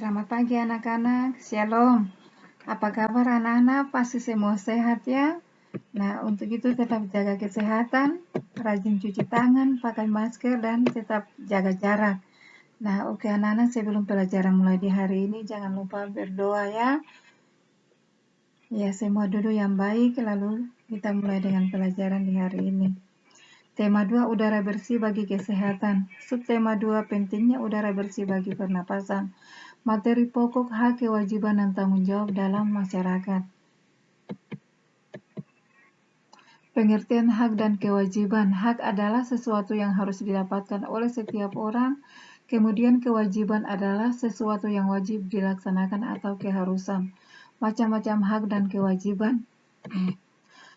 Selamat pagi anak-anak, Shalom. Apa kabar anak-anak? Pasti semua sehat ya? Nah, untuk itu tetap jaga kesehatan, rajin cuci tangan, pakai masker, dan tetap jaga jarak. Nah, oke anak-anak, sebelum pelajaran mulai di hari ini, jangan lupa berdoa ya. Ya, semua duduk yang baik, lalu kita mulai dengan pelajaran di hari ini. Tema 2, udara bersih bagi kesehatan. Subtema 2, pentingnya udara bersih bagi pernapasan. Materi pokok, hak, kewajiban, dan tanggung jawab dalam masyarakat. Pengertian hak dan kewajiban. Hak adalah sesuatu yang harus didapatkan oleh setiap orang. Kemudian kewajiban adalah sesuatu yang wajib dilaksanakan atau keharusan. Macam-macam hak dan kewajiban.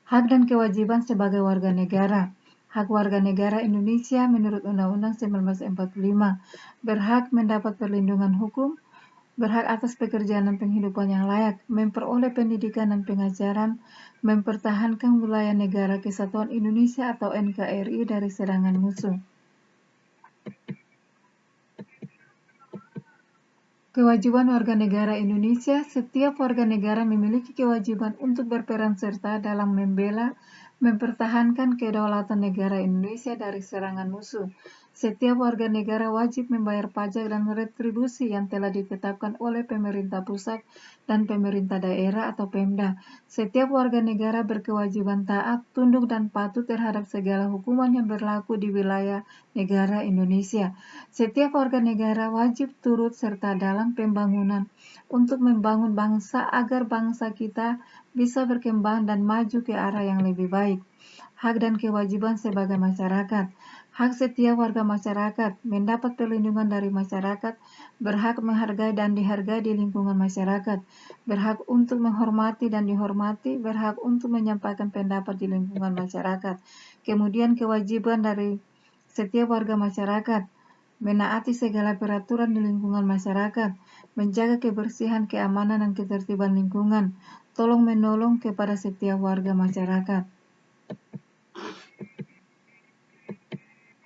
Hak dan kewajiban sebagai warga negara. Hak warga negara Indonesia menurut Undang-Undang 1945 berhak mendapat perlindungan hukum, berhak atas pekerjaan dan penghidupan yang layak, memperoleh pendidikan dan pengajaran, mempertahankan wilayah negara kesatuan Indonesia atau NKRI dari serangan musuh. Kewajiban warga negara Indonesia. Setiap warga negara memiliki kewajiban untuk berperan serta dalam membela, mempertahankan kedaulatan negara Indonesia dari serangan musuh. Setiap warga negara wajib membayar pajak dan retribusi yang telah ditetapkan oleh pemerintah pusat dan pemerintah daerah atau Pemda. Setiap warga negara berkewajiban taat, tunduk, dan patuh terhadap segala hukuman yang berlaku di wilayah negara Indonesia. Setiap warga negara wajib turut serta dalam pembangunan untuk membangun bangsa agar bangsa kita bisa berkembang dan maju ke arah yang lebih baik. Hak dan kewajiban sebagai masyarakat. Hak setiap warga masyarakat mendapat perlindungan dari masyarakat, berhak menghargai dan dihargai di lingkungan masyarakat, berhak untuk menghormati dan dihormati, berhak untuk menyampaikan pendapat di lingkungan masyarakat. Kemudian kewajiban dari setiap warga masyarakat menaati segala peraturan di lingkungan masyarakat, menjaga kebersihan, keamanan, dan ketertiban lingkungan, tolong-menolong kepada setiap warga masyarakat.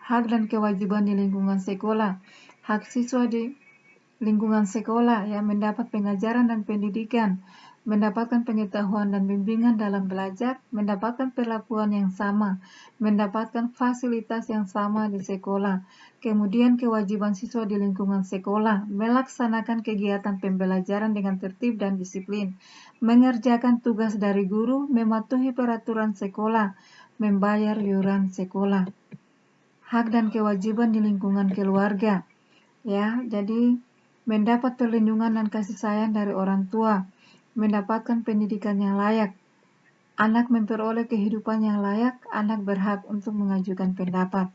Hak dan kewajiban di lingkungan sekolah. Hak siswa di lingkungan sekolah yang mendapat pengajaran dan pendidikan, mendapatkan pengetahuan dan bimbingan dalam belajar, mendapatkan perlakuan yang sama, mendapatkan fasilitas yang sama di sekolah. Kemudian kewajiban siswa di lingkungan sekolah, melaksanakan kegiatan pembelajaran dengan tertib dan disiplin, mengerjakan tugas dari guru, mematuhi peraturan sekolah, membayar iuran sekolah. Hak dan kewajiban di lingkungan keluarga. Ya, jadi mendapat perlindungan dan kasih sayang dari orang tua, mendapatkan pendidikan yang layak, anak memperoleh kehidupan yang layak, anak berhak untuk mengajukan pendapat.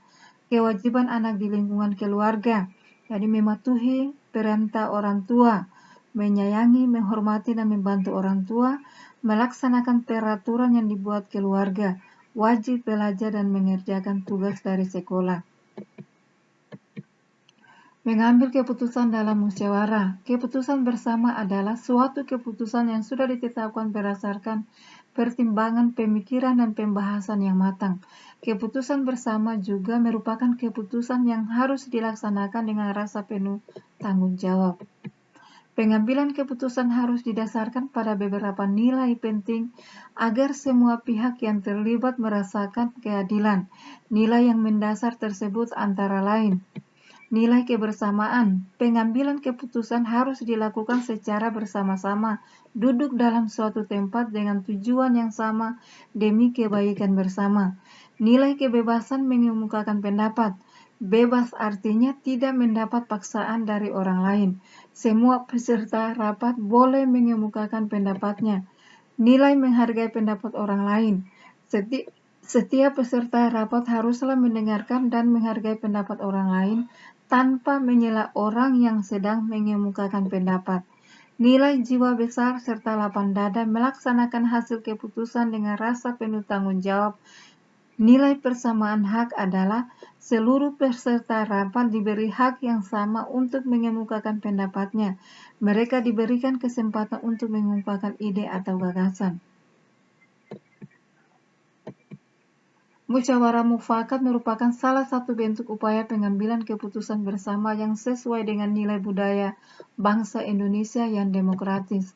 Kewajiban anak di lingkungan keluarga, jadi mematuhi perintah orang tua, menyayangi, menghormati, dan membantu orang tua, melaksanakan peraturan yang dibuat keluarga, wajib belajar dan mengerjakan tugas dari sekolah. Mengambil keputusan dalam musyawarah. Keputusan bersama adalah suatu keputusan yang sudah ditetapkan berdasarkan pertimbangan, pemikiran, dan pembahasan yang matang. Keputusan bersama juga merupakan keputusan yang harus dilaksanakan dengan rasa penuh tanggung jawab. Pengambilan keputusan harus didasarkan pada beberapa nilai penting agar semua pihak yang terlibat merasakan keadilan. Nilai yang mendasar tersebut antara lain: nilai kebersamaan. Pengambilan keputusan harus dilakukan secara bersama-sama, duduk dalam suatu tempat dengan tujuan yang sama demi kebaikan bersama. Nilai kebebasan mengemukakan pendapat. Bebas artinya tidak mendapat paksaan dari orang lain. Semua peserta rapat boleh mengemukakan pendapatnya. Nilai menghargai pendapat orang lain. Setiap peserta rapat haruslah mendengarkan dan menghargai pendapat orang lain tanpa menyela orang yang sedang mengemukakan pendapat. Nilai jiwa besar serta lapang dada melaksanakan hasil keputusan dengan rasa penuh tanggung jawab. Nilai persamaan hak adalah seluruh peserta rapat diberi hak yang sama untuk mengemukakan pendapatnya. Mereka diberikan kesempatan untuk mengungkapkan ide atau gagasan. Musyawarah mufakat merupakan salah satu bentuk upaya pengambilan keputusan bersama yang sesuai dengan nilai budaya bangsa Indonesia yang demokratis.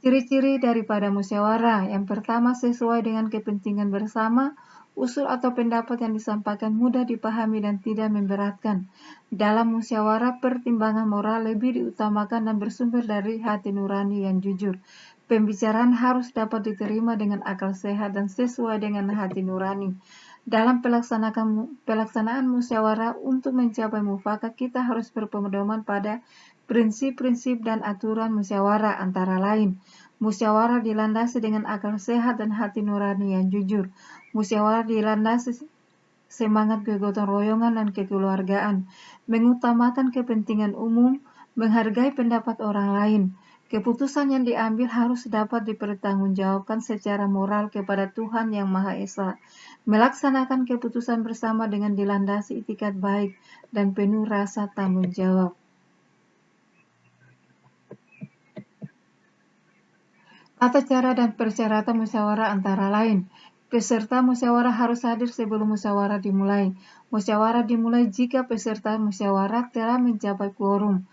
Ciri-ciri daripada musyawarah: yang pertama, sesuai dengan kepentingan bersama. Usul atau pendapat yang disampaikan mudah dipahami dan tidak memberatkan. Dalam musyawarah, pertimbangan moral lebih diutamakan dan bersumber dari hati nurani yang jujur. Pembicaraan harus dapat diterima dengan akal sehat dan sesuai dengan hati nurani. Dalam pelaksanaan musyawarah untuk mencapai mufakat, kita harus berpedoman pada prinsip-prinsip dan aturan musyawarah, antara lain: musyawarah dilandasi dengan akal sehat dan hati nurani yang jujur. Musyawarah dilandasi semangat kegotong royongan dan kekeluargaan, mengutamakan kepentingan umum, menghargai pendapat orang lain. Keputusan yang diambil harus dapat dipertanggungjawabkan secara moral kepada Tuhan Yang Maha Esa. Melaksanakan keputusan bersama dengan dilandasi itikat baik dan penuh rasa tanggung jawab. Tata cara dan persyaratan musyawarah antara lain: peserta musyawarah harus hadir sebelum musyawarah dimulai. Musyawarah dimulai jika peserta musyawarah telah mencapai quorum.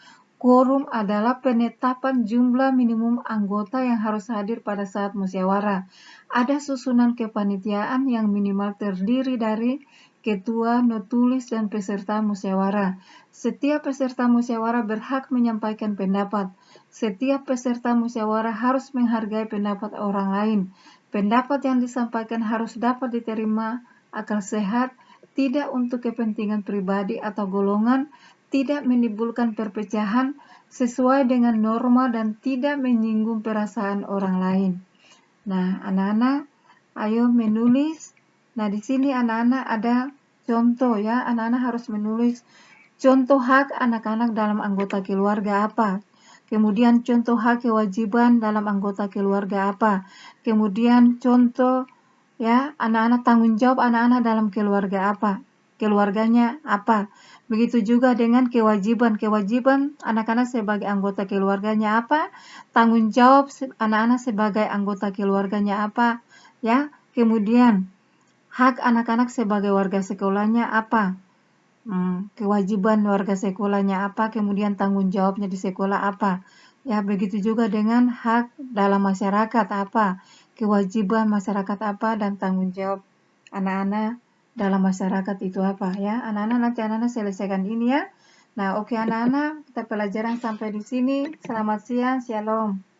Quorum adalah penetapan jumlah minimum anggota yang harus hadir pada saat musyawarah. Ada susunan kepanitiaan yang minimal terdiri dari ketua, notulis, dan peserta musyawarah. Setiap peserta musyawarah berhak menyampaikan pendapat. Setiap peserta musyawarah harus menghargai pendapat orang lain. Pendapat yang disampaikan harus dapat diterima akal sehat, tidak untuk kepentingan pribadi atau golongan, tidak menimbulkan perpecahan, sesuai dengan norma, dan tidak menyinggung perasaan orang lain. Nah, anak-anak, ayo menulis. Nah, di sini anak-anak ada contoh ya. Anak-anak harus menulis contoh hak anak-anak dalam anggota keluarga apa. Kemudian contoh hak kewajiban dalam anggota keluarga apa. Kemudian contoh ya anak-anak tanggung jawab anak-anak dalam keluarga apa. Keluarganya apa. Begitu juga dengan kewajiban. Kewajiban anak-anak sebagai anggota keluarganya apa. Tanggung jawab anak-anak sebagai anggota keluarganya apa. Ya, kemudian hak anak-anak sebagai warga sekolahnya apa. Kewajiban warga sekolahnya apa, kemudian tanggung jawabnya di sekolah apa. Ya, begitu juga dengan hak dalam masyarakat apa, kewajiban masyarakat apa, dan tanggung jawab anak-anak dalam masyarakat itu apa ya. Anak-anak nanti anak-anak selesaikan ini ya. Nah, oke anak-anak, kita pelajaran sampai di sini. Selamat siang, shalom.